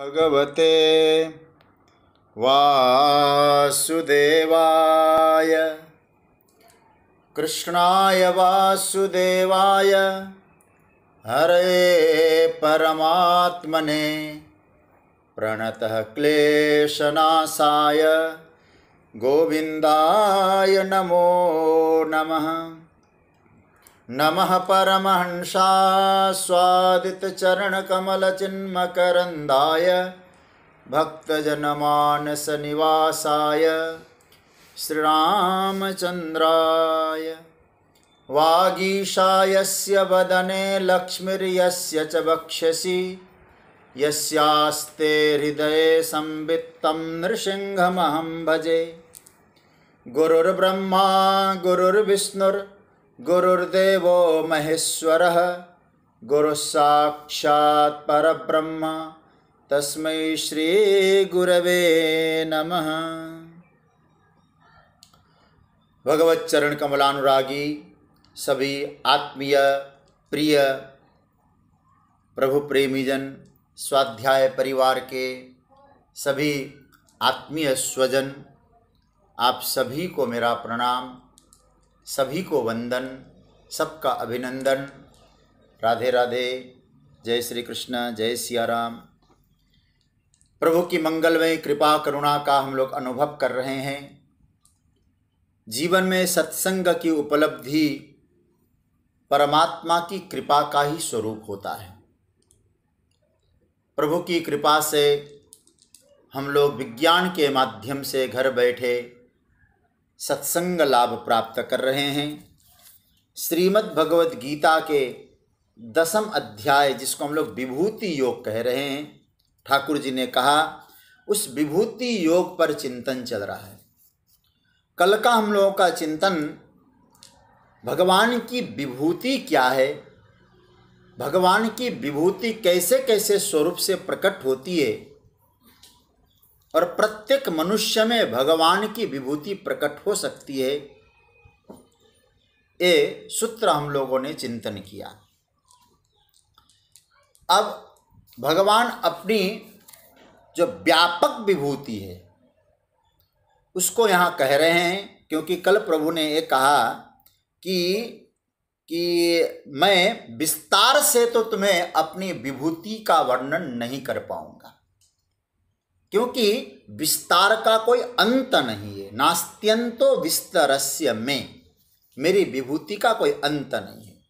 भगवते वासुदेवाय कृष्णाय वासुदेवाय हरे परमात्मने प्रणतः क्लेशनाशाय गोविंदाय नमो नमः। नमः परमहंसास्वादितचरणकमलचिन्मकरन्दाय भक्तजनमानसनिवासाय श्रीरामचन्द्राय। वागीशायस्य वदने लक्ष्मीर्यस्य च वक्षसि यस्यास्ते हृदये संवित्तं नृसिंहमहं भजे। गुरुर्ब्रह्मा गुरुर्विष्णुर्गुरुर्देवो महेश्वरः गुरुस्साक्षात् परब्रह्म तस्मै श्री गुरवे नमः। भगवत चरण कमलानुरागी सभी आत्मीय प्रिय प्रभु प्रेमीजन, स्वाध्याय परिवार के सभी आत्मीय स्वजन, आप सभी को मेरा प्रणाम, सभी को वंदन, सबका अभिनंदन। राधे राधे, जय श्री कृष्ण, जय सिया राम। प्रभु की मंगलमय कृपा करुणा का हम लोग अनुभव कर रहे हैं। जीवन में सत्संग की उपलब्धि परमात्मा की कृपा का ही स्वरूप होता है। प्रभु की कृपा से हम लोग विज्ञान के माध्यम से घर बैठे सत्संग लाभ प्राप्त कर रहे हैं। श्रीमद् भगवद गीता के 10वें अध्याय, जिसको हम लोग विभूति योग कह रहे हैं, ठाकुर जी ने कहा उस विभूति योग पर चिंतन चल रहा है। कल का हम लोगों का चिंतन भगवान की विभूति क्या है, भगवान की विभूति कैसे कैसे स्वरूप से प्रकट होती है और प्रत्येक मनुष्य में भगवान की विभूति प्रकट हो सकती है, ये सूत्र हम लोगों ने चिंतन किया। अब भगवान अपनी जो व्यापक विभूति है उसको यहाँ कह रहे हैं, क्योंकि कल प्रभु ने ये कहा कि मैं विस्तार से तो तुम्हें अपनी विभूति का वर्णन नहीं कर पाऊंगा, क्योंकि विस्तार का कोई अंत नहीं है। नास्त्यंतो विस्तरस्य में, मेरी विभूति का कोई अंत नहीं है।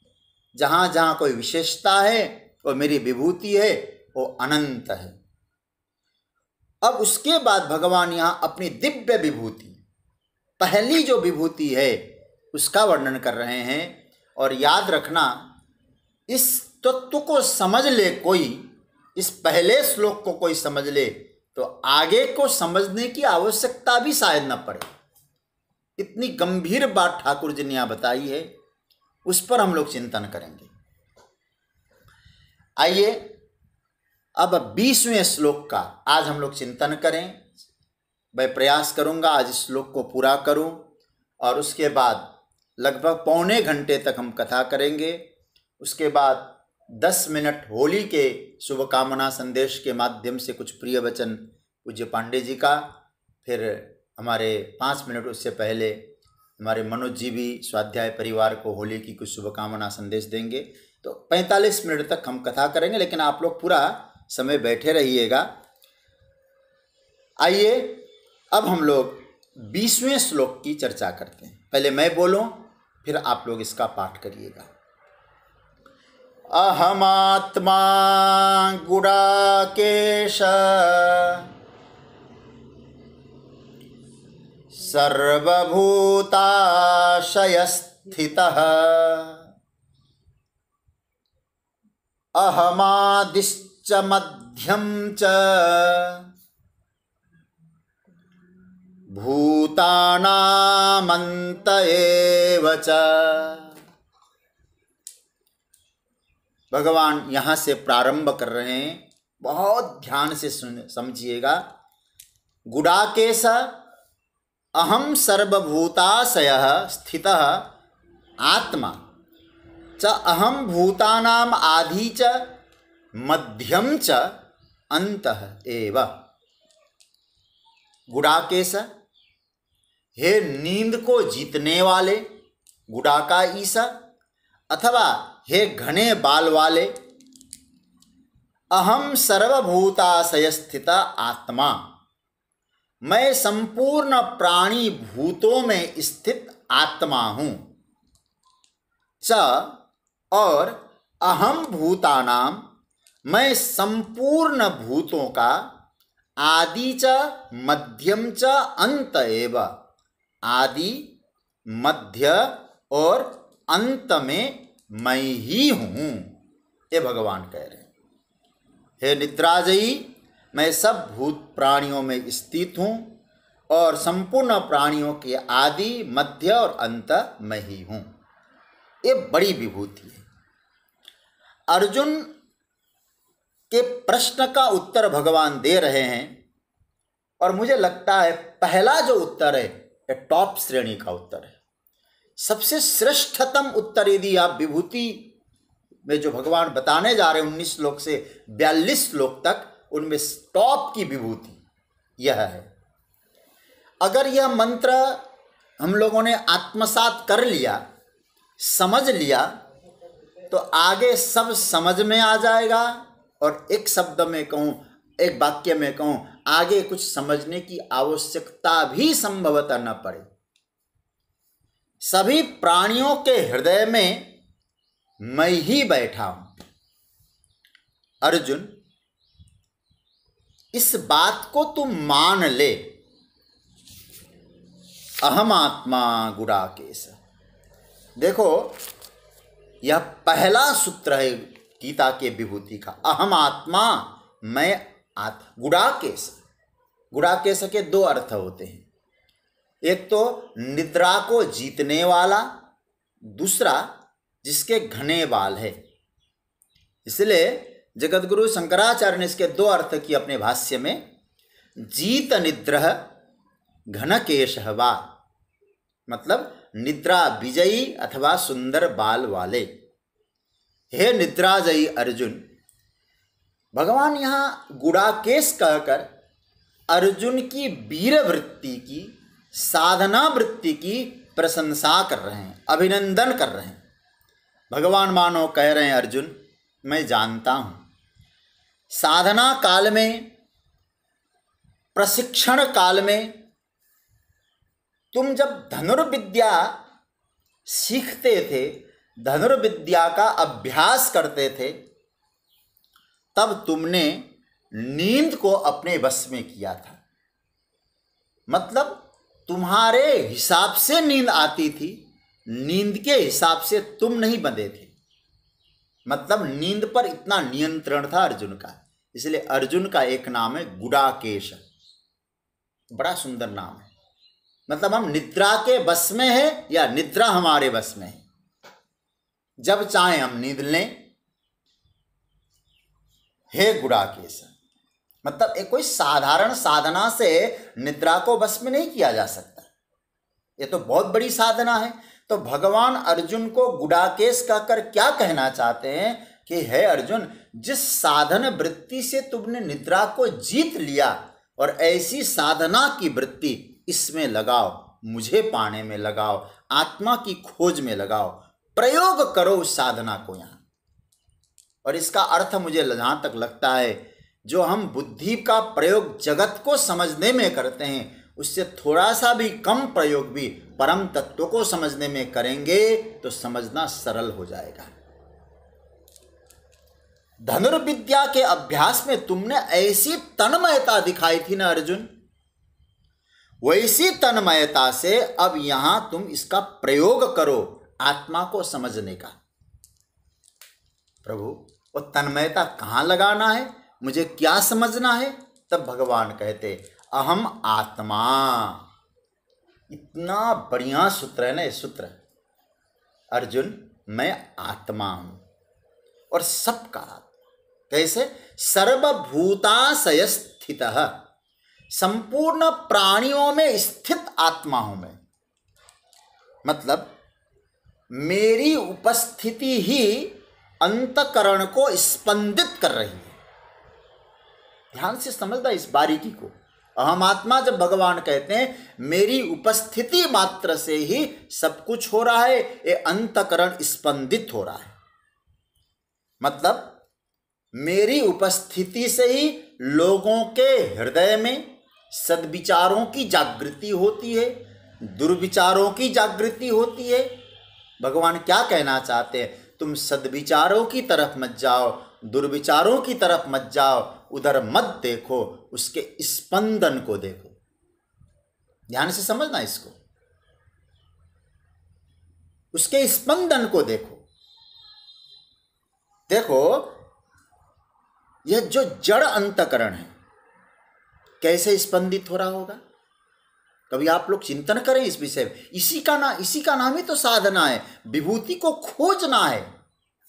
जहाँ जहाँ कोई विशेषता है वो मेरी विभूति है, वो अनंत है। अब उसके बाद भगवान यहाँ अपनी दिव्य विभूति, पहली जो विभूति है उसका वर्णन कर रहे हैं। और याद रखना, इस तत्व को समझ ले कोई, इस पहले श्लोक को कोई समझ ले तो आगे को समझने की आवश्यकता भी शायद न पड़े। इतनी गंभीर बात ठाकुर जी ने यहाँ बताई है, उस पर हम लोग चिंतन करेंगे। आइए अब 20वें श्लोक का आज हम लोग चिंतन करें। मैं प्रयास करूंगा आज इस श्लोक को पूरा करूं और उसके बाद लगभग पौने घंटे तक हम कथा करेंगे। उसके बाद 10 मिनट होली के शुभकामना संदेश के माध्यम से कुछ प्रिय वचन पूज्य पांडे जी का, फिर हमारे 5 मिनट उससे पहले हमारे मनोज जी भी स्वाध्याय परिवार को होली की कुछ शुभकामना संदेश देंगे। तो 45 मिनट तक हम कथा करेंगे, लेकिन आप लोग पूरा समय बैठे रहिएगा। आइए अब हम लोग 20वें श्लोक की चर्चा करते हैं। पहले मैं बोलूं, फिर आप लोग इसका पाठ करिएगा। अहमात्मा गुडाकेश सर्वभूताशयस्थितः अहमादिश्च मध्यम च भूतानामन्त एव च। भगवान यहाँ से प्रारंभ कर रहे हैं, बहुत ध्यान से समझिएगा। गुडाकेश अहम सर्वभूताशयः स्थितः आत्मा च अहम भूतानाम आदि च मध्यम च अंतः एव। गुडाकेश, हे नींद को जीतने वाले गुडाका ईसा, अथवा हे घने बाल वाले, अहम सर्वभूताशय स्थित आत्मा, मैं संपूर्ण प्राणी भूतों में स्थित आत्मा हूँ। च और अहम भूतानाम, मैं संपूर्ण भूतों का आदि च मध्यम च अंत एव, आदि मध्य और अंत में मैं ही हूँ। ये भगवान कह रहे हैं, हे निद्राजयी, मैं सब भूत प्राणियों में स्थित हूँ और संपूर्ण प्राणियों के आदि मध्य और अंत मैं ही हूँ। ये बड़ी विभूति है। अर्जुन के प्रश्न का उत्तर भगवान दे रहे हैं और मुझे लगता है पहला जो उत्तर है ये टॉप श्रेणी का उत्तर है। सबसे श्रेष्ठतम उत्तर यदि आप विभूति में जो भगवान बताने जा रहे हैं 19 श्लोक से 42 श्लोक तक, उनमें टॉप की विभूति यह है। अगर यह मंत्र हम लोगों ने आत्मसात कर लिया, समझ लिया, तो आगे सब समझ में आ जाएगा। और एक शब्द में कहूँ, एक वाक्य में कहूँ, आगे कुछ समझने की आवश्यकता भी संभवतः न पड़े। सभी प्राणियों के हृदय में मैं ही बैठा हूं। अर्जुन, इस बात को तुम मान ले, अहम आत्मा गुडाकेश। देखो, यह पहला सूत्र है गीता के विभूति का, अहम आत्मा, मैं गुडाकेश। गुडाकेश के दो अर्थ होते हैं, एक तो निद्रा को जीतने वाला, दूसरा जिसके घने बाल है। इसलिए जगतगुरु शंकराचार्य ने इसके दो अर्थ किए अपने भाष्य में, जीत निद्रह घनकेशः वा, मतलब निद्रा विजयी अथवा सुंदर बाल वाले। हे निद्राजयी अर्जुन, भगवान यहाँ गुडाकेश कहकर अर्जुन की वीर वृत्ति की, साधना वृत्ति की प्रशंसा कर रहे हैं, अभिनंदन कर रहे हैं। भगवान मानो कह रहे हैं, अर्जुन मैं जानता हूँ साधना काल में, प्रशिक्षण काल में तुम जब धनुर्विद्या सीखते थे, धनुर्विद्या का अभ्यास करते थे, तब तुमने नींद को अपने वश में किया था। मतलब तुम्हारे हिसाब से नींद आती थी, नींद के हिसाब से तुम नहीं बंधे थे। मतलब नींद पर इतना नियंत्रण था अर्जुन का। इसलिए अर्जुन का एक नाम है गुडाकेश, बड़ा सुंदर नाम है। मतलब हम निद्रा के वश में है या निद्रा हमारे वश में है, जब चाहे हम नींद लें। हे गुडाकेश, मतलब एक कोई साधारण साधना से निद्रा को वश में नहीं किया जा सकता, ये तो बहुत बड़ी साधना है। तो भगवान अर्जुन को गुडाकेश कहकर क्या कहना चाहते हैं कि हे अर्जुन, जिस साधन वृत्ति से तुमने निद्रा को जीत लिया, और ऐसी साधना की वृत्ति इसमें लगाओ, मुझे पाने में लगाओ, आत्मा की खोज में लगाओ, प्रयोग करो उस साधना को यहाँ। और इसका अर्थ मुझे जहाँ तक लगता है, जो हम बुद्धि का प्रयोग जगत को समझने में करते हैं, उससे थोड़ा सा भी कम प्रयोग भी परम तत्व को समझने में करेंगे तो समझना सरल हो जाएगा। धनुर्विद्या के अभ्यास में तुमने ऐसी तन्मयता दिखाई थी ना अर्जुन, वैसी तन्मयता से अब यहां तुम इसका प्रयोग करो आत्मा को समझने का। प्रभु, वो तन्मयता कहाँ लगाना है, मुझे क्या समझना है? तब भगवान कहते अहम आत्मा। इतना बढ़िया सूत्र है ना ये सूत्र। अर्जुन, मैं आत्मा हूं और सबका आत्मा। कैसे? सर्वभूताशय स्थितः, संपूर्ण प्राणियों में स्थित आत्मा हूं मैं। मतलब मेरी उपस्थिति ही अंतकरण को स्पंदित कर रही है। ध्यान से समझना इस बारीकी को। अहम आत्मा जब भगवान कहते हैं मेरी उपस्थिति मात्र से ही सब कुछ हो रहा है, ये अंतकरण स्पंदित हो रहा है, मतलब मेरी उपस्थिति से ही लोगों के हृदय में सद्विचारों की जागृति होती है, दुर्विचारों की जागृति होती है। भगवान क्या कहना चाहते हैं? तुम सद्विचारों की तरफ मत जाओ, दुर्विचारों की तरफ मत जाओ, उधर मत देखो, उसके स्पंदन को देखो। ध्यान से समझना इसको, उसके स्पंदन को देखो। देखो यह जो जड़ अंतकरण है कैसे स्पंदित हो रहा होगा, कभी आप लोग चिंतन करें इस विषय में। इसी का नाम ही तो साधना है, विभूति को खोजना है।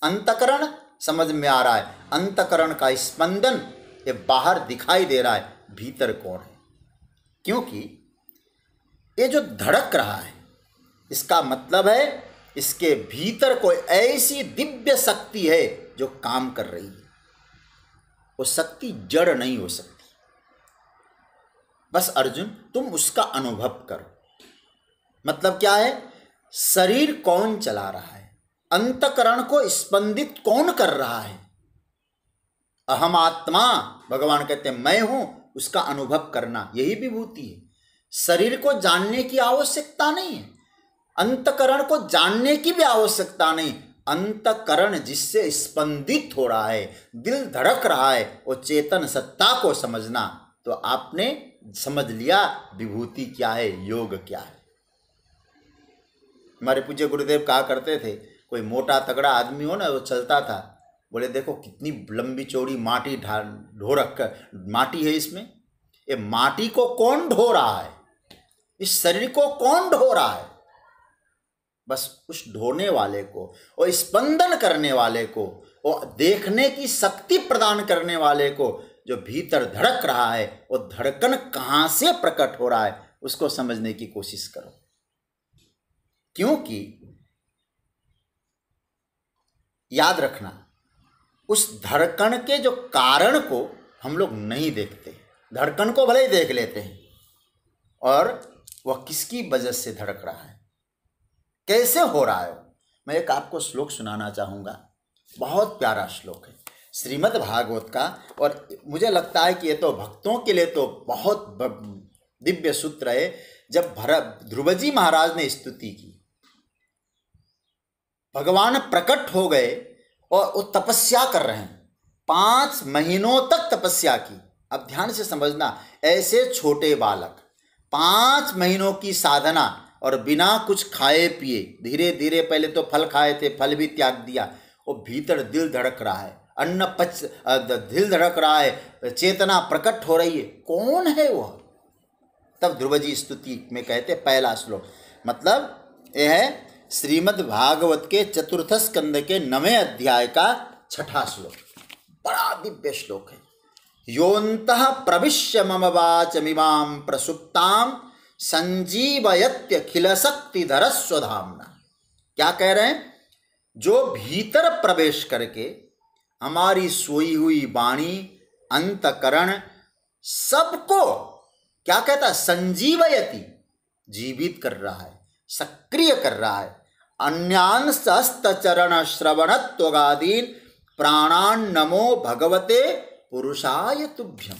अंतकरण समझ में आ रहा है, अंतकरण का स्पंदन ये बाहर दिखाई दे रहा है, भीतर कौन है? क्योंकि ये जो धड़क रहा है इसका मतलब है इसके भीतर कोई ऐसी दिव्य शक्ति है जो काम कर रही है। वो शक्ति जड़ नहीं हो सकती। बस अर्जुन तुम उसका अनुभव करो। मतलब क्या है? शरीर कौन चला रहा है, अंतकरण को स्पंदित कौन कर रहा है? अहम आत्मा, भगवान कहते हैं मैं हूं, उसका अनुभव करना, यही विभूति है। शरीर को जानने की आवश्यकता नहीं है, अंतकरण को जानने की भी आवश्यकता नहीं। अंतकरण जिससे स्पंदित हो रहा है, दिल धड़क रहा है, वो चेतन सत्ता को समझना, तो आपने समझ लिया विभूति क्या है, योग क्या है। हमारे पूज्य गुरुदेव कहा करते थे, कोई मोटा तगड़ा आदमी हो ना, वो चलता था, बोले देखो कितनी लंबी चौड़ी माटी ढो रख माटी है इसमें, ये माटी को कौन ढो रहा है, इस शरीर को कौन ढो रहा है? बस उस ढोने वाले को और स्पंदन करने वाले को और देखने की शक्ति प्रदान करने वाले को, जो भीतर धड़क रहा है, वो धड़कन कहां से प्रकट हो रहा है उसको समझने की कोशिश करो। क्योंकि याद रखना, उस धड़कन के जो कारण को हम लोग नहीं देखते। धड़कन को भले ही देख लेते हैं, और वह किसकी वजह से धड़क रहा है, कैसे हो रहा है। मैं एक आपको श्लोक सुनाना चाहूँगा, बहुत प्यारा श्लोक है श्रीमद् भागवत का, और मुझे लगता है कि ये तो भक्तों के लिए तो बहुत दिव्य सूत्र है। जब ध्रुव जी महाराज ने स्तुति की, भगवान प्रकट हो गए और वो तपस्या कर रहे हैं, 5 महीनों तक तपस्या की। अब ध्यान से समझना, ऐसे छोटे बालक 5 महीनों की साधना और बिना कुछ खाए पिए, धीरे धीरे पहले तो फल खाए थे, फल भी त्याग दिया, वो भीतर दिल धड़क रहा है, दिल धड़क रहा है, चेतना प्रकट हो रही है, कौन है वह? तब ध्रुव जी स्तुति में कहते पहला श्लोक, मतलब यह है श्रीमद् भागवत के 4th स्कंद के 9वें अध्याय का 6ठा श्लोक, बड़ा दिव्य श्लोक है। योऽन्तः प्रविश्य मम वाचमिमां प्रसुप्तां संजीवयत्यखिल शक्तिधर स्वधाम्ना। क्या कह रहे हैं? जो भीतर प्रवेश करके हमारी सोई हुई वाणी, अंतकरण सबको क्या कहता है? संजीवयति, जीवित कर रहा है, सक्रिय कर रहा है। अन्यान सहस्त्रचरण श्रवणत्वगादीन प्राणान नमो भगवते पुरुषाय तुभ्यम।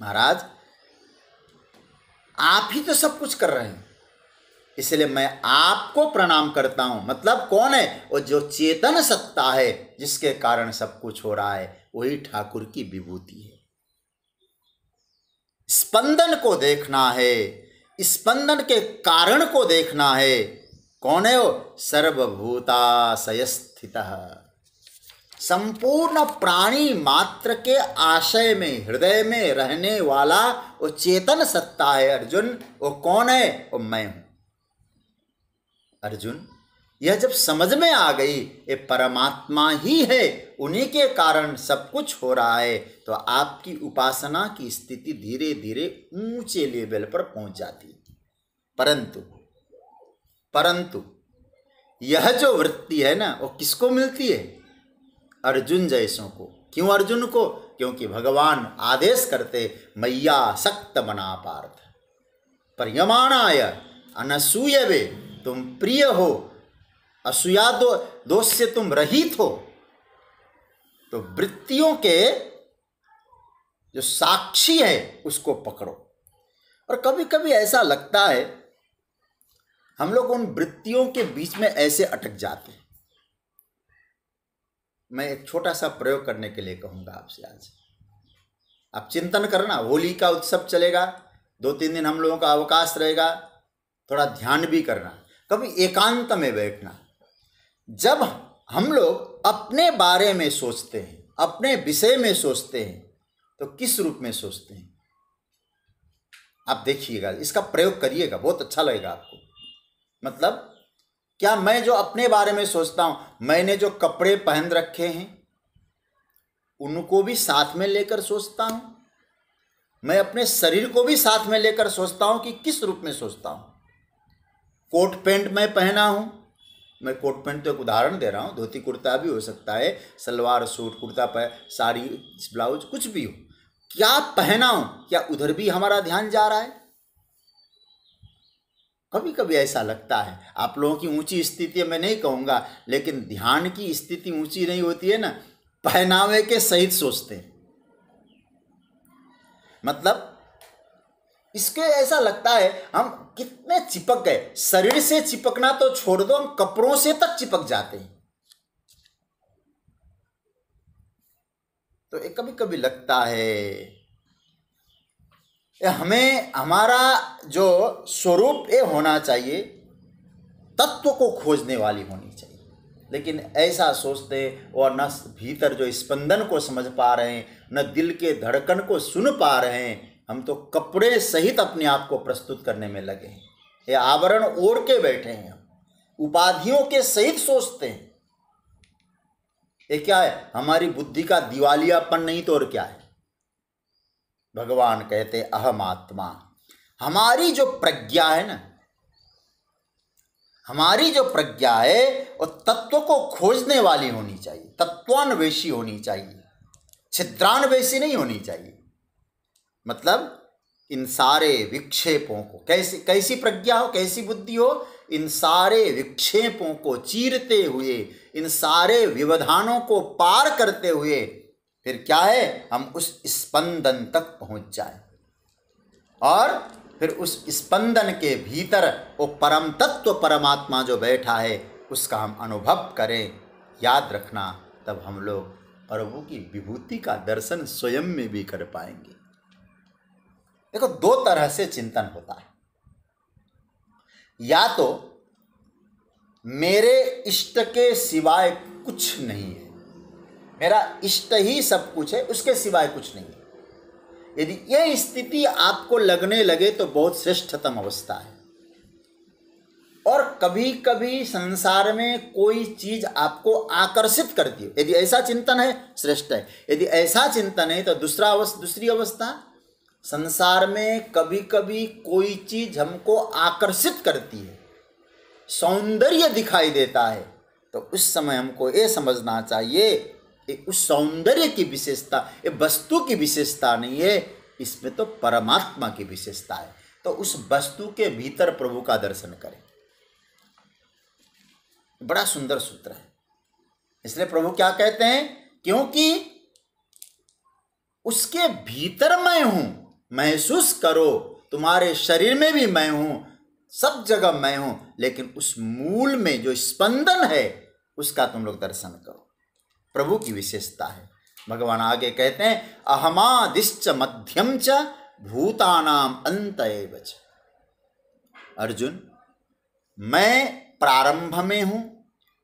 महाराज आप ही तो सब कुछ कर रहे हैं, इसलिए मैं आपको प्रणाम करता हूं। मतलब कौन है? वो जो चेतन सत्ता है, जिसके कारण सब कुछ हो रहा है, वही ठाकुर की विभूति है। स्पंदन को देखना है, स्पंदन के कारण को देखना है। कौन है वो? सर्वभूताशय स्थितः, संपूर्ण प्राणी मात्र के आशय में, हृदय में रहने वाला वो चेतन सत्ता है। अर्जुन वो कौन है? वो मैं हूं। अर्जुन यह जब समझ में आ गई ये परमात्मा ही है, उन्हीं के कारण सब कुछ हो रहा है, तो आपकी उपासना की स्थिति धीरे धीरे ऊंचे लेवल पर पहुंच जाती है। परंतु यह जो वृत्ति है ना, वो किसको मिलती है? अर्जुन जैसों को। क्यों अर्जुन को? क्योंकि भगवान आदेश करते मैया सक्त मना पार्थ पर्यमाणाय अनसूयवे, तुम प्रिय हो, असूया दोष से तुम रहित हो। तो वृत्तियों के जो साक्षी है उसको पकड़ो। और कभी कभी ऐसा लगता है हम लोग उन वृत्तियों के बीच में ऐसे अटक जाते हैं। मैं एक छोटा सा प्रयोग करने के लिए कहूँगा आपसे आज। आप चिंतन करना, होली का उत्सव चलेगा, 2-3 दिन हम लोगों का अवकाश रहेगा, थोड़ा ध्यान भी करना, कभी एकांत में बैठना। जब हम लोग अपने बारे में सोचते हैं, अपने विषय में सोचते हैं, तो किस रूप में सोचते हैं? आप देखिएगा, इसका प्रयोग करिएगा, बहुत अच्छा लगेगा आपको। मतलब क्या मैं जो अपने बारे में सोचता हूं, मैंने जो कपड़े पहन रखे हैं उनको भी साथ में लेकर सोचता हूं? मैं अपने शरीर को भी साथ में लेकर सोचता हूं कि किस रूप में सोचता हूं? कोट पैंट मैं पहना हूं, मैं कोट पैंट तो एक उदाहरण दे रहा हूं, धोती कुर्ता भी हो सकता है, सलवार सूट कुर्ता साड़ी ब्लाउज कुछ भी हो, क्या पहना हूं? क्या उधर भी हमारा ध्यान जा रहा है? कभी कभी ऐसा लगता है। आप लोगों की ऊंची स्थिति मैं नहीं कहूँगा, लेकिन ध्यान की स्थिति ऊंची नहीं होती है ना, पहनावे के सहित सोचते हैं। मतलब इसके ऐसा लगता है हम कितने चिपक गए। शरीर से चिपकना तो छोड़ दो, हम कपड़ों से तक चिपक जाते हैं। तो कभी कभी लगता है हमें हमारा जो स्वरूप ये होना चाहिए, तत्व को खोजने वाली होनी चाहिए। लेकिन ऐसा सोचते और न भीतर जो स्पंदन को समझ पा रहे हैं, न दिल के धड़कन को सुन पा रहे हैं, हम तो कपड़े सहित अपने आप को प्रस्तुत करने में लगे हैं। ये आवरण ओढ़ के बैठे हैं, हम उपाधियों के सहित सोचते हैं। ये क्या है? हमारी बुद्धि का दिवालियापन नहीं तो और क्या है? भगवान कहते अहम आत्मा। हमारी जो प्रज्ञा है ना, हमारी जो प्रज्ञा है वो तत्व को खोजने वाली होनी चाहिए, तत्वान्वेषी होनी चाहिए, छिद्रान्वेषी नहीं होनी चाहिए। मतलब इन सारे विक्षेपों को, कैसी प्रज्ञा हो, कैसी बुद्धि हो, इन सारे विक्षेपों को चीरते हुए, इन सारे व्यवधानों को पार करते हुए फिर क्या है, हम उस स्पंदन तक पहुंच जाए और फिर उस स्पंदन के भीतर वो परम तत्व परमात्मा जो बैठा है उसका हम अनुभव करें। याद रखना, तब हम लोग प्रभु की विभूति का दर्शन स्वयं में भी कर पाएंगे। देखो, 2 तरह से चिंतन होता है। या तो मेरे इष्ट के सिवाय कुछ नहीं है, मेरा इष्ट ही सब कुछ है, उसके सिवाय कुछ नहीं है। यदि यह स्थिति आपको लगने लगे तो बहुत श्रेष्ठतम अवस्था है। और कभी कभी संसार में कोई चीज आपको आकर्षित करती है, यदि ऐसा चिंतन है श्रेष्ठ है। यदि ऐसा चिंतन है तो दूसरी अवस्था, संसार में कभी कभी कोई चीज हमको आकर्षित करती है, सौंदर्य दिखाई देता है, तो उस समय हमको ये समझना चाहिए उस सौंदर्य की विशेषता ये वस्तु की विशेषता नहीं है, इसमें तो परमात्मा की विशेषता है। तो उस वस्तु के भीतर प्रभु का दर्शन करें। बड़ा सुंदर सूत्र है। इसलिए प्रभु क्या कहते हैं, क्योंकि उसके भीतर मैं हूं, महसूस करो, तुम्हारे शरीर में भी मैं हूं, सब जगह मैं हूं, लेकिन उस मूल में जो स्पंदन है उसका तुम लोग दर्शन करो। प्रभु की विशेषता है। भगवान आगे कहते हैं अहमादिश्च मध्यम च भूतानाम अंत एव च। अर्जुन, मैं प्रारंभ में हूं,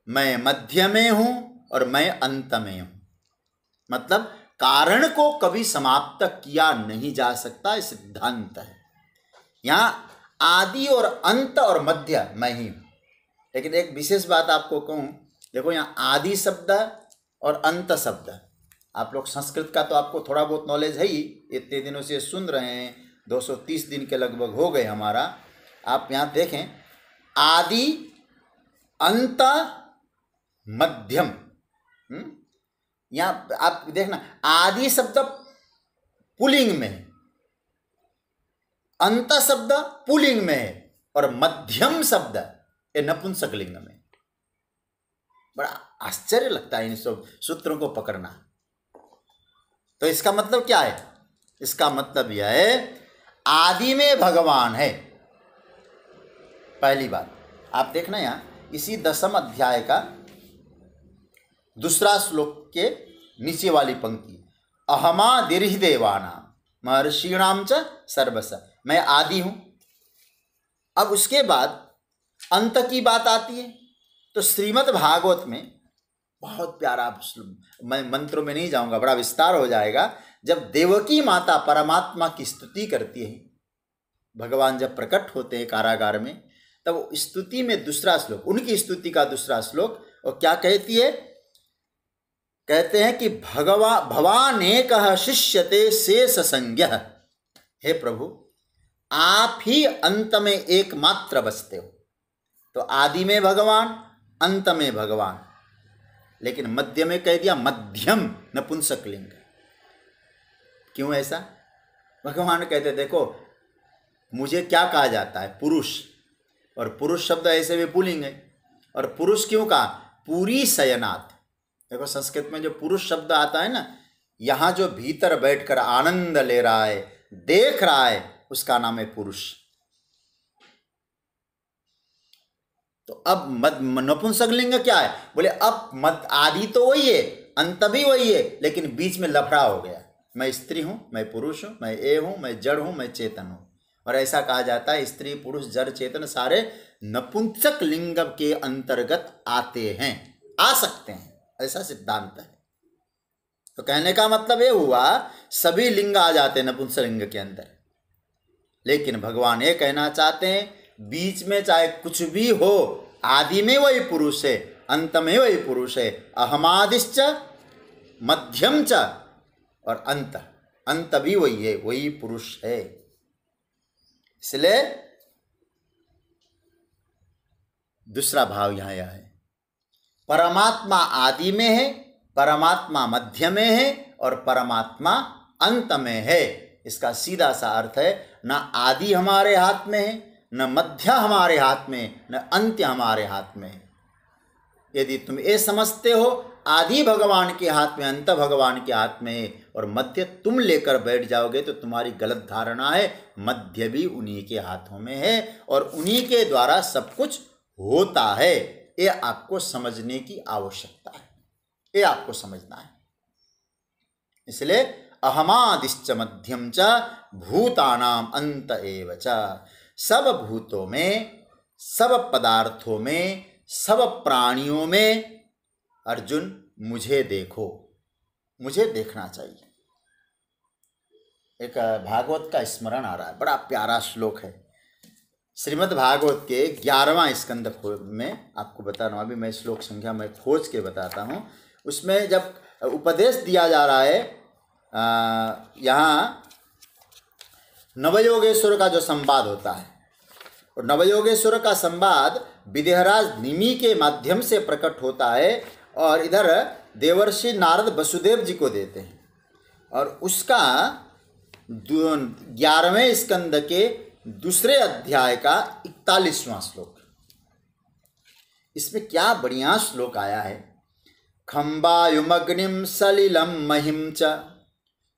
मैं मध्य में हूं और मैं अंत में हूं। मतलब कारण को कभी समाप्त किया नहीं जा सकता, ये सिद्धांत है। यहां आदि और अंत और मध्य मैं ही हूं। लेकिन एक विशेष बात आपको कहूं, देखो यहां आदि शब्द और अंत शब्द, आप लोग संस्कृत का तो आपको थोड़ा बहुत नॉलेज है ही, इतने दिनों से सुन रहे हैं, 230 दिन के लगभग हो गए हमारा। आप यहाँ देखें, आदि, अंत, मध्यम, यहाँ आप देखना, आदि शब्द पुल्लिंग में है, अंत शब्द पुल्लिंग में है, और मध्यम शब्द ये नपुंसकलिंग में। बड़ा आश्चर्य लगता है इन सब सूत्रों को पकड़ना। तो इसका मतलब क्या है? इसका मतलब यह है आदि में भगवान है। पहली बात आप देखना, यहाँ इसी 10वें अध्याय का दूसरा श्लोक के नीचे वाली पंक्ति, अहमादिर्हि देवानां महर्षीणां च सर्वश, मैं आदि हूं। अब उसके बाद अंत की बात आती है। तो श्रीमद् भागवत में बहुत प्यारा, मैं मंत्रों में नहीं जाऊंगा, बड़ा विस्तार हो जाएगा। जब देवकी माता परमात्मा की स्तुति करती है, भगवान जब प्रकट होते हैं कारागार में, तब स्तुति में दूसरा श्लोक, उनकी स्तुति का दूसरा श्लोक, और क्या कहती है? कहते हैं कि भवान एकः शिष्यते शेष संज्ञः, हे प्रभु आप ही अंत में एकमात्र बसते हो। तो आदि में भगवान, अंत में भगवान, लेकिन मध्य में कह दिया मध्यम नपुंसकलिंग। क्यों ऐसा? भगवान कहते देखो मुझे क्या कहा जाता है? पुरुष, और पुरुष शब्द ऐसे भी पुल्लिंग है। और पुरुष क्यों कहा? पूरी शयनाथ। देखो संस्कृत में जो पुरुष शब्द आता है ना, यहाँ जो भीतर बैठकर आनंद ले रहा है, देख रहा है, उसका नाम है पुरुष। तो अब नपुंसकलिंग क्या है? बोले अब आदि तो वही है, अंत भी वही है, लेकिन बीच में लफड़ा हो गया। मैं स्त्री हूं, मैं पुरुष हूं, मैं ये हूं, मैं जड़ हूं, मैं चेतन हूं। और ऐसा कहा जाता है स्त्री पुरुष जड़ चेतन सारे नपुंसक लिंग के अंतर्गत आते हैं, आ सकते हैं, ऐसा सिद्धांत है। तो कहने का मतलब ये हुआ सभी लिंग आ जाते हैं नपुंसक लिंग के अंदर। लेकिन भगवान ये कहना चाहते हैं बीच में चाहे कुछ भी हो, आदि में वही पुरुष है, अंत में वही पुरुष है। अहमादिश्च मध्यम च, और अंत भी वही है, वही पुरुष है। इसलिए दूसरा भाव यहां यह है, परमात्मा आदि में है, परमात्मा मध्य में है, और परमात्मा अंत में है। इसका सीधा सा अर्थ है न आदि हमारे हाथ में है, न मध्य हमारे हाथ में, न अंत्य हमारे हाथ में है। यदि तुम ये समझते हो आदि भगवान के हाथ में, अंत भगवान के हाथ में है, और मध्य तुम लेकर बैठ जाओगे, तो तुम्हारी गलत धारणा है। मध्य भी उन्हीं के हाथों में है, और उन्हीं के द्वारा सब कुछ होता है। ये आपको समझने की आवश्यकता है, ये आपको समझना है। इसलिए अहमादिश्च मध्यम च भूतानाम अंत एव च, सब भूतों में, सब पदार्थों में, सब प्राणियों में अर्जुन मुझे देखो, मुझे देखना चाहिए। एक भागवत का स्मरण आ रहा है, बड़ा प्यारा श्लोक है। श्रीमद् भागवत के 11वां स्कंद में आपको बता रहा हूँ, अभी मैं श्लोक संख्या में खोज के बताता हूँ। उसमें जब उपदेश दिया जा रहा है, यहाँ नवयोगेश्वर का जो संवाद होता है, और नवयोगेश्वर का संवाद विदेहराज निमि के माध्यम से प्रकट होता है, और इधर देवर्षि नारद वसुदेव जी को देते हैं। और उसका 11वें स्कंद के दूसरे अध्याय का 41वां श्लोक, इसमें क्या बढ़िया श्लोक आया है। खम्बायुमग्निम सलिलम महिम च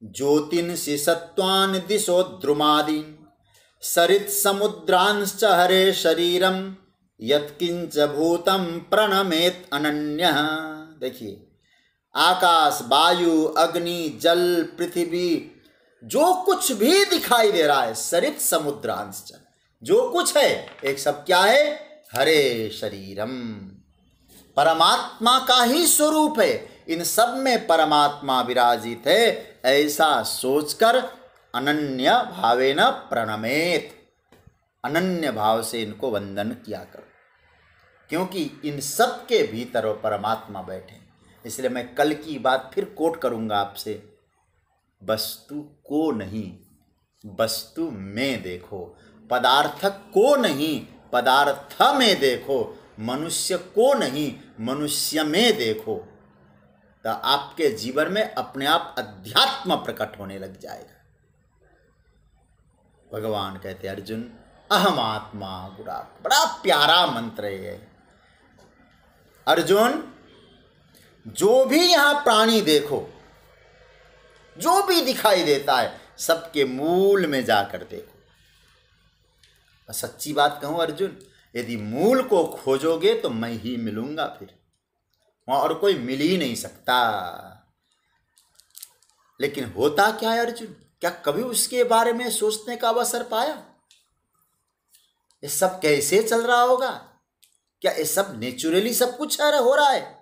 ज्योतिंसि सत्वान् दिशो द्रुमादीन् सरित समुद्रांश्च हरे शरीरम यत्किंच भूतम प्रणमेत अनन्यः। देखिए, आकाश, वायु, अग्नि, जल, पृथ्वी, जो कुछ भी दिखाई दे रहा है, सरित समुद्रांश्च, जो कुछ है, एक सब क्या है? हरे शरीरम, परमात्मा का ही स्वरूप है। इन सब में परमात्मा विराजित है, ऐसा सोचकर अनन्य भावेन प्रणमेत, अनन्य भाव से इनको वंदन किया करो, क्योंकि इन सब के भीतर वो परमात्मा बैठे। इसलिए मैं कल की बात फिर कोट करूंगा आपसे, वस्तु को नहीं वस्तु में देखो, पदार्थ को नहीं पदार्थ में देखो, मनुष्य को नहीं मनुष्य में देखो। तो आपके जीवन में अपने आप अध्यात्म प्रकट होने लग जाएगा। भगवान कहते अर्जुन अहम आत्मा गुराक, बड़ा प्यारा मंत्र है ये। अर्जुन जो भी यहां प्राणी देखो, जो भी दिखाई देता है, सबके मूल में जाकर देखो। और सच्ची बात कहूं अर्जुन, यदि मूल को खोजोगे तो मैं ही मिलूंगा, फिर वहां और कोई मिल ही नहीं सकता। लेकिन होता क्या है अर्जुन, क्या कभी उसके बारे में सोचने का अवसर पाया? ये सब कैसे चल रहा होगा? क्या ये सब नेचुरली सब कुछ हो रहा है?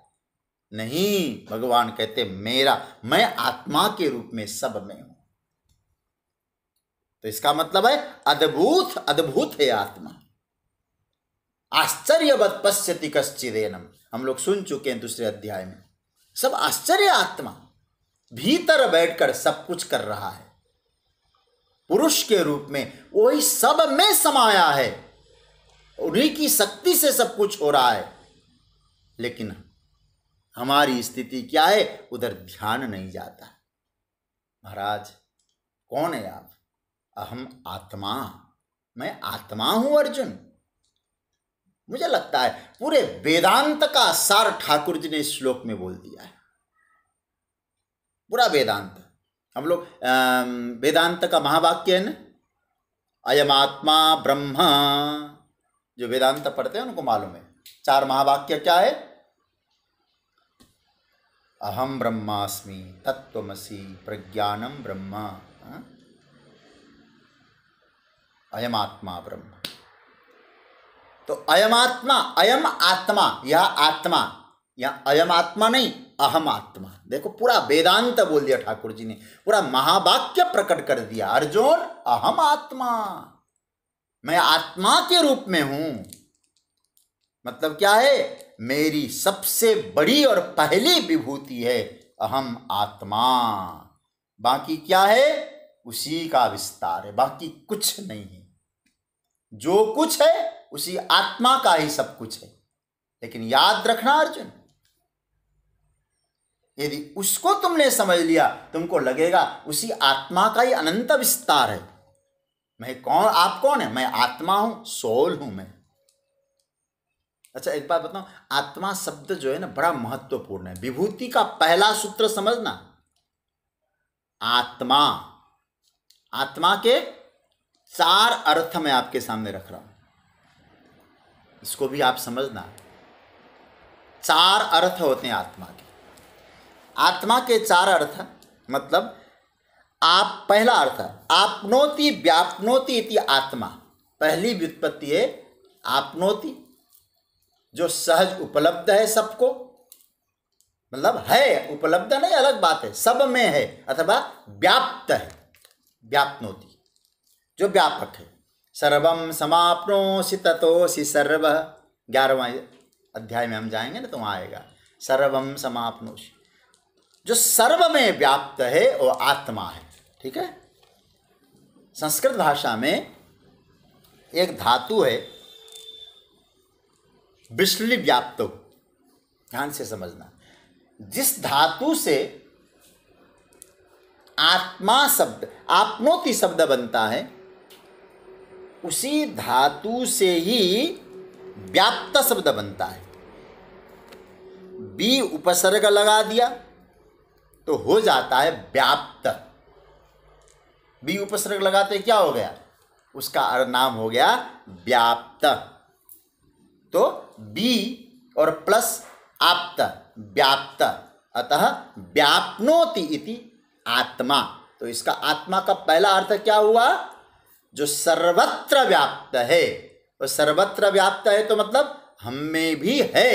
नहीं, भगवान कहते मैं आत्मा के रूप में सब में हूं। तो इसका मतलब है अद्भुत अद्भुत है आत्मा। आश्चर्यवत् पश्यति कश्चिदेनम, हम लोग सुन चुके हैं दूसरे अध्याय में। सब आश्चर्य आत्मा भीतर बैठकर सब कुछ कर रहा है, पुरुष के रूप में वही सब में समाया है, उन्हीं की शक्ति से सब कुछ हो रहा है। लेकिन हमारी स्थिति क्या है, उधर ध्यान नहीं जाता। महाराज कौन है आप? अहम आत्मा, मैं आत्मा हूं अर्जुन। मुझे लगता है पूरे वेदांत का सार ठाकुर जी ने इस श्लोक में बोल दिया है। पूरा वेदांत, हम लोग वेदांत का महावाक्य है ना, अयम आत्मा ब्रह्म, जो वेदांत पढ़ते हैं उनको मालूम है। 4 महावाक्य क्या है? अहम ब्रह्मास्मि, तत्त्वमसि, प्रज्ञानम ब्रह्म, अयम आत्मा ब्रह्म। तो अयम आत्मा, यह आत्मा, यह अयम आत्मा नहीं, अहम आत्मा। देखो पूरा वेदांत बोल दिया ठाकुर जी ने, पूरा महावाक्य प्रकट कर दिया। अर्जुन अहम आत्मा, मैं आत्मा के रूप में हूं। मतलब क्या है? मेरी सबसे बड़ी और पहली विभूति है अहम आत्मा। बाकी क्या है? उसी का विस्तार है, बाकी कुछ नहीं है। जो कुछ है उसी आत्मा का ही सब कुछ है। लेकिन याद रखना अर्जुन, यदि उसको तुमने समझ लिया, तुमको लगेगा उसी आत्मा का ही अनंत विस्तार है। मैं कौन, आप कौन है? मैं आत्मा हूं, सोल हूं मैं। अच्छा एक बात बताऊं, आत्मा शब्द जो है ना बड़ा महत्वपूर्ण है। विभूति का पहला सूत्र समझना, आत्मा। आत्मा के 4 अर्थ मैं आपके सामने रख रहा हूं, इसको भी आप समझना। 4 अर्थ होते हैं आत्मा के। आत्मा के 4 अर्थ, मतलब आप, पहला अर्थ आपनोति व्यापनोति इति आत्मा। पहली व्युत्पत्ति है आपनोति, जो सहज उपलब्ध है सबको, मतलब है, उपलब्ध नहीं अलग बात है, सब में है, अथवा व्याप्त है, व्यापनोति जो व्यापक है। सर्वम समाप्नोसि ततोसि सर्व, 11वां अध्याय में हम जाएंगे ना तो वहाँ आएगा सर्वम समाप्नोसि। जो सर्व में व्याप्त है वो आत्मा है। ठीक है। संस्कृत भाषा में एक धातु है विश्ली व्याप्तो, ध्यान से समझना। जिस धातु से आत्मा शब्द, आपनोति शब्द बनता है, उसी धातु से ही व्याप्त शब्द बनता है। बी उपसर्ग लगा दिया तो हो जाता है व्याप्त। बी उपसर्ग लगाते क्या हो गया? उसका नाम हो गया व्याप्त। तो बी और प्लस आप्त, व्याप्त, अतः व्याप्नोति इति आत्मा। तो इसका आत्मा का पहला अर्थ क्या हुआ? जो सर्वत्र व्याप्त है। और सर्वत्र व्याप्त है तो मतलब हम में भी है,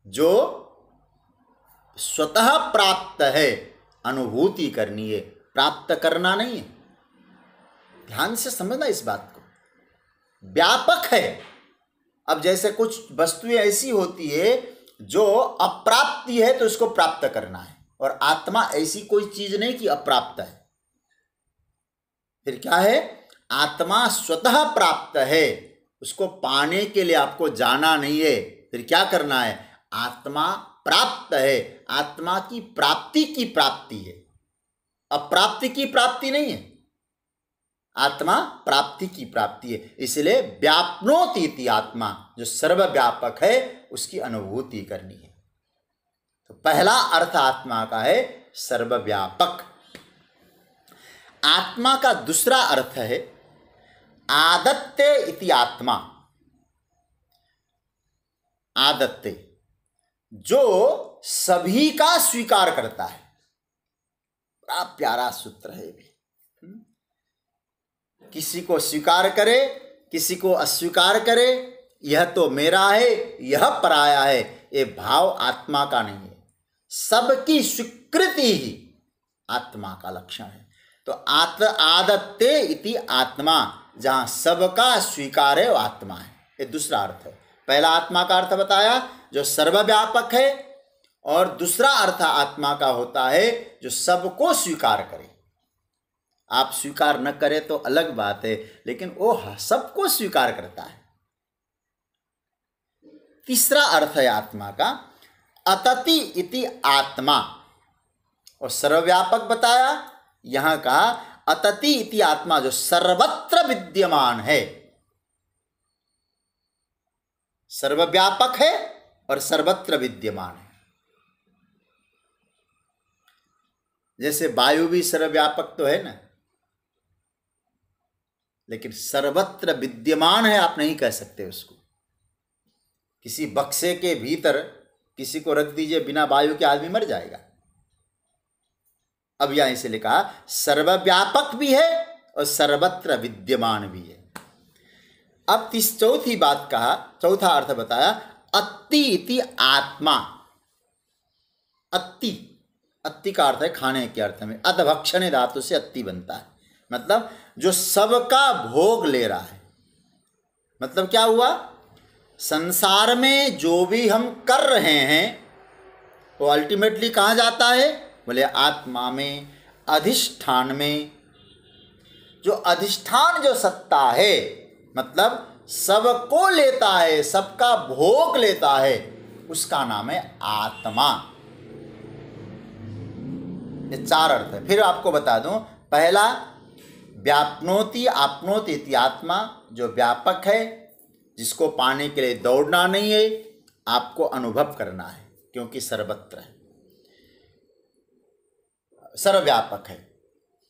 जो स्वतः प्राप्त है। अनुभूति करनी है, प्राप्त करना नहीं है। ध्यान से समझना इस बात को। व्यापक है। अब जैसे कुछ वस्तुएं ऐसी होती है जो अप्राप्ति है तो उसको प्राप्त करना है, और आत्मा ऐसी कोई चीज नहीं कि अप्राप्त है। फिर क्या है? आत्मा स्वतः प्राप्त है, उसको पाने के लिए आपको जाना नहीं है। फिर क्या करना है? आत्मा प्राप्त है, आत्मा की प्राप्ति है, अप्राप्ति की प्राप्ति नहीं है, आत्मा प्राप्ति की प्राप्ति है। इसलिए व्याप्नोति इति आत्मा, जो सर्वव्यापक है उसकी अनुभूति करनी है। तो पहला अर्थ आत्मा का है सर्वव्यापक। आत्मा का दूसरा अर्थ है आदत्ते इति आत्मा। आदत्ते, जो सभी का स्वीकार करता है। बड़ा प्यारा सूत्र है भी। किसी को स्वीकार करे, किसी को अस्वीकार करे, यह तो मेरा है, यह पराया है, ये भाव आत्मा का नहीं है। सबकी स्वीकृति ही आत्मा का लक्षण है। तो आदत्ते इति आत्मा, जहां सबका स्वीकार है वो आत्मा है। ये दूसरा अर्थ है। पहला आत्मा का अर्थ बताया जो सर्वव्यापक है, और दूसरा अर्थ आत्मा का होता है जो सबको स्वीकार करे। आप स्वीकार न करें तो अलग बात है, लेकिन वो सबको स्वीकार करता है। तीसरा अर्थ है आत्मा का अतति इति आत्मा, और सर्वव्यापक बताया, यहां कहा अतति इति आत्मा, जो सर्वत्र विद्यमान है, सर्वव्यापक है और सर्वत्र विद्यमान है। जैसे वायु भी सर्वव्यापक तो है ना, लेकिन सर्वत्र विद्यमान है आप नहीं कह सकते उसको। किसी बक्से के भीतर किसी को रख दीजिए बिना वायु के, आदमी मर जाएगा। अब यहां इसे लिखा सर्वव्यापक भी है और सर्वत्र विद्यमान भी है। अब चौथी बात कहा, चौथा अर्थ बताया अत्ति इति आत्मा। अत्ति, अत्ति का अर्थ है खाने के अर्थ में। अधभक्षणे धातु से अत्ति बनता है, मतलब जो सबका भोग ले रहा है। मतलब क्या हुआ, संसार में जो भी हम कर रहे हैं वो अल्टीमेटली कहाँ जाता है, बोले आत्मा में, अधिष्ठान में। जो अधिष्ठान जो सत्ता है, मतलब सबको लेता है, सबका भोग लेता है, उसका नाम है आत्मा। ये चार अर्थ है। फिर आपको बता दूं, पहला व्याप्नोति आपनोति इति आत्मा, जो व्यापक है, जिसको पाने के लिए दौड़ना नहीं है, आपको अनुभव करना है, क्योंकि सर्वत्र है, सर्वव्यापक है।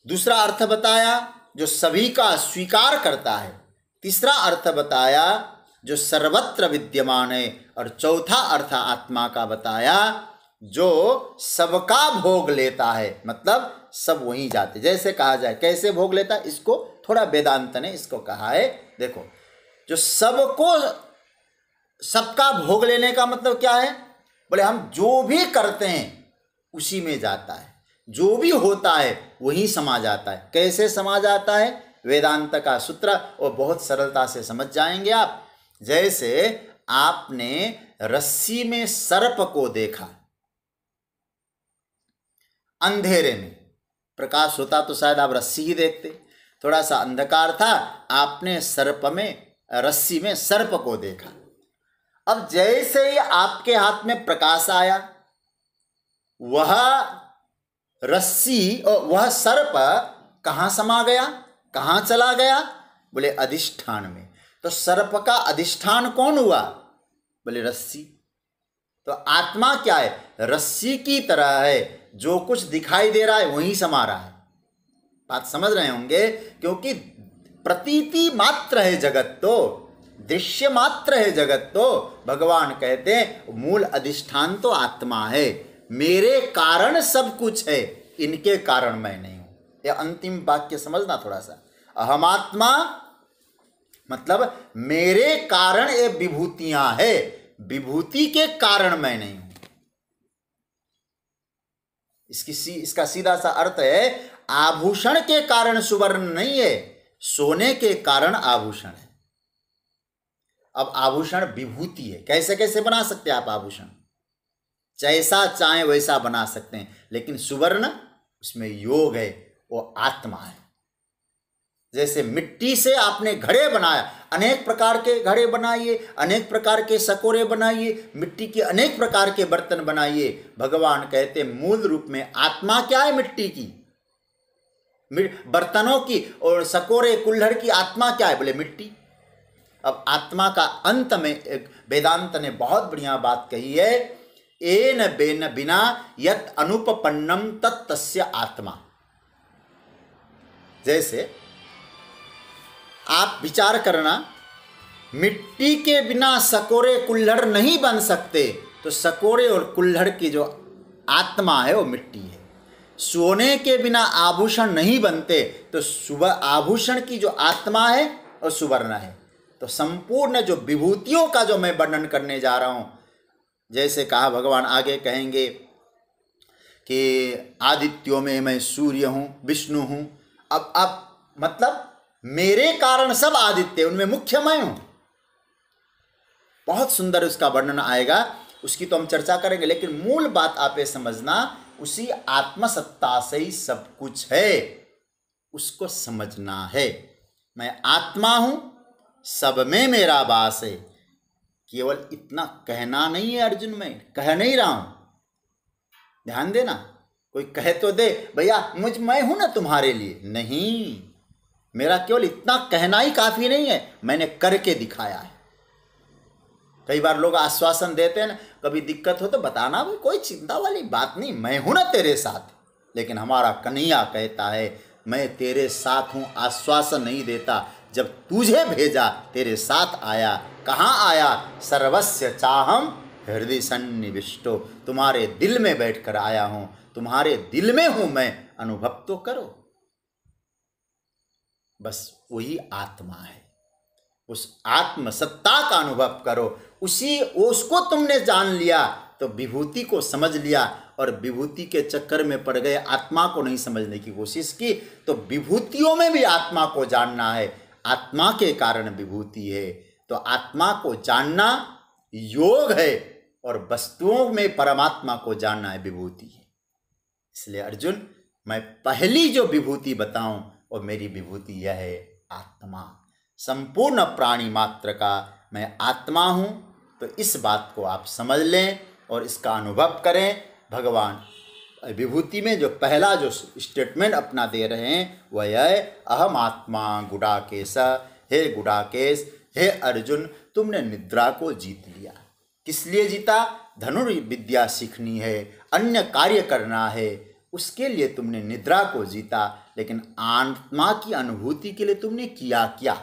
दूसरा अर्थ बताया जो सभी का स्वीकार करता है। तीसरा अर्थ बताया जो सर्वत्र विद्यमान है, और चौथा अर्थ आत्मा का बताया जो सबका भोग लेता है, मतलब सब वहीं जाते। जैसे कहा जाए कैसे भोग लेता है, इसको थोड़ा वेदांत ने इसको कहा है। देखो, जो सबको, सबका भोग लेने का मतलब क्या है, बोले हम जो भी करते हैं उसी में जाता है, जो भी होता है वही समा जाता है। कैसे समा जाता है, वेदांत का सूत्र, और बहुत सरलता से समझ जाएंगे आप। जैसे आपने रस्सी में सर्प को देखा, अंधेरे में, प्रकाश होता तो शायद आप रस्सी ही देखते, थोड़ा सा अंधकार था, आपने सर्प में, रस्सी में सर्प को देखा। अब जैसे ही आपके हाथ में प्रकाश आया, वह रस्सी और वह सर्प कहाँ समा गया, कहाँ चला गया, बोले अधिष्ठान में। तो सर्प का अधिष्ठान कौन हुआ, बोले रस्सी। तो आत्मा क्या है, रस्सी की तरह है, जो कुछ दिखाई दे रहा है वहीं समा रहा है। बात समझ रहे होंगे, क्योंकि प्रतीति मात्र है जगत, तो दृश्य मात्र है जगत। तो भगवान कहते हैं मूल अधिष्ठान तो आत्मा है, मेरे कारण सब कुछ है, इनके कारण मैं नहीं हूं। ये अंतिम वाक्य समझना थोड़ा सा। अहमात्मा मतलब मेरे कारण ये विभूतियां है, विभूति के कारण मैं नहीं हूं। इसका सीधा सा अर्थ है, आभूषण के कारण सुवर्ण नहीं है, सोने के कारण आभूषण है। अब आभूषण विभूति है, कैसे कैसे बना सकते हैं आप आभूषण, जैसा चाहे वैसा बना सकते हैं, लेकिन सुवर्ण उसमें योग है, वो आत्मा है। जैसे मिट्टी से आपने घड़े बनाया, अनेक प्रकार के घड़े बनाइए, अनेक प्रकार के सकोरे बनाइए, मिट्टी के अनेक प्रकार के बर्तन बनाइए। भगवान कहते मूल रूप में आत्मा क्या है? मिट्टी की, बर्तनों की और सकोरे कुल्हड़ की आत्मा क्या है? बोले मिट्टी। अब आत्मा का अंत में एक वेदांत ने बहुत बढ़िया बात कही है, एन बेन बिना यत अनुपपन्नम तत्तस्य आत्मा। जैसे आप विचार करना, मिट्टी के बिना सकोरे कुल्हड़ नहीं बन सकते, तो सकोरे और कुल्हड़ की जो आत्मा है वो मिट्टी है। सोने के बिना आभूषण नहीं बनते, तो आभूषण की जो आत्मा है वो सुवर्ण है। तो संपूर्ण जो विभूतियों का जो मैं वर्णन करने जा रहा हूँ, जैसे कहा भगवान आगे कहेंगे कि आदित्यों में मैं सूर्य हूँ, विष्णु हूँ। अब मतलब मेरे कारण सब आदित्य, उनमें मुख्य मैं हूँ। बहुत सुंदर उसका वर्णन आएगा, उसकी तो हम चर्चा करेंगे, लेकिन मूल बात आप ये समझना, उसी आत्मसत्ता से ही सब कुछ है, उसको समझना है। मैं आत्मा हूं, सब में मेरा वास है। केवल इतना कहना नहीं है अर्जुन, मैं कह नहीं रहा हूं, ध्यान देना। कोई कहे तो दे भैया मैं हूं ना तुम्हारे लिए, नहीं, मेरा केवल इतना कहना ही काफी नहीं है, मैंने करके दिखाया है। कई बार लोग आश्वासन देते हैं ना, कभी दिक्कत हो तो बताना, भाई कोई चिंता वाली बात नहीं, मैं हूं ना तेरे साथ। लेकिन हमारा कन्हैया कहता है मैं तेरे साथ हूं, आश्वासन नहीं देता, जब तुझे भेजा तेरे साथ आया। कहाँ आया? सर्वस्य चाहम हृदय सन्निविष्टो, तुम्हारे दिल में बैठकर आया हूं, तुम्हारे दिल में हूं मैं, अनुभव तो करो। बस वही आत्मा है, उस आत्म सत्ता का अनुभव करो। उसको तुमने जान लिया तो विभूति को समझ लिया, और विभूति के चक्कर में पड़ गए, आत्मा को नहीं समझने की कोशिश की। तो विभूतियों में भी आत्मा को जानना है, आत्मा के कारण विभूति है। तो आत्मा को जानना योग है, और वस्तुओं में परमात्मा को जानना है विभूति है। इसलिए अर्जुन, मैं पहली जो विभूति बताऊं और मेरी विभूति यह है आत्मा। संपूर्ण प्राणी मात्र का मैं आत्मा हूं। तो इस बात को आप समझ लें और इसका अनुभव करें। भगवान विभूति में जो पहला जो स्टेटमेंट अपना दे रहे हैं वह है अहम आत्मा गुडाकेश। हे गुडाकेश, हे अर्जुन, तुमने निद्रा को जीत लिया। किस लिए जीता? धनुर्विद्या सीखनी है, अन्य कार्य करना है, उसके लिए तुमने निद्रा को जीता। लेकिन आत्मा की अनुभूति के लिए तुमने किया क्या?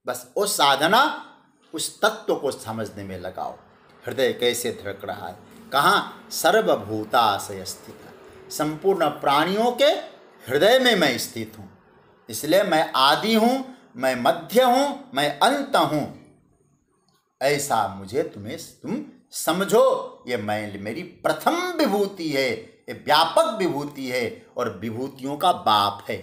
बस वो साधना, उस तत्व को समझने में लगाओ। हृदय कैसे धड़क रहा है, कहाँ? सर्वभूताशय स्थित, संपूर्ण प्राणियों के हृदय में मैं स्थित हूँ। इसलिए मैं आदि हूँ, मैं मध्य हूँ, मैं अंत हूँ। ऐसा मुझे तुम समझो। ये मेरी प्रथम विभूति है, ये व्यापक विभूति है, और विभूतियों का बाप है।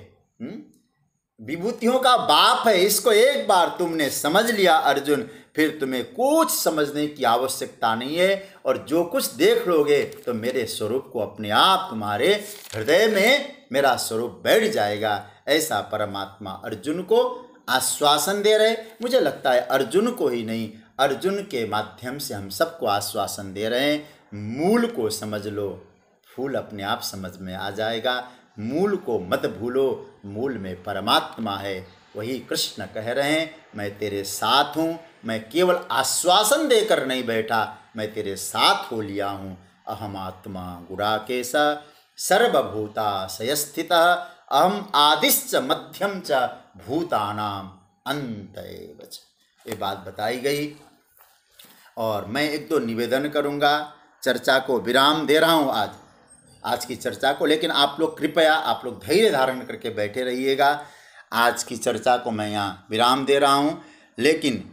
विभूतियों का बाप है। इसको एक बार तुमने समझ लिया अर्जुन, फिर तुम्हें कुछ समझने की आवश्यकता नहीं है। और जो कुछ देख लोगे तो मेरे स्वरूप को अपने आप तुम्हारे हृदय में मेरा स्वरूप बैठ जाएगा। ऐसा परमात्मा अर्जुन को आश्वासन दे रहे। मुझे लगता है अर्जुन को ही नहीं, अर्जुन के माध्यम से हम सबको आश्वासन दे रहे हैं। मूल को समझ लो, फूल अपने आप समझ में आ जाएगा। मूल को मत भूलो, मूल में परमात्मा है। वही कृष्ण कह रहे हैं, मैं तेरे साथ हूँ। मैं केवल आश्वासन देकर नहीं बैठा, मैं तेरे साथ हो लिया हूँ। अहम आत्मा गुडाकेश सर्वभूताशय स्थित अहम आदिश्च मध्यम च भूतानाम अंतएव च। ये बात बताई गई। और मैं एक दो निवेदन करूँगा। चर्चा को विराम दे रहा हूँ आज की चर्चा को, लेकिन आप लोग कृपया, आप लोग धैर्य धारण करके बैठे रहिएगा। आज की चर्चा को मैं यहाँ विराम दे रहा हूँ, लेकिन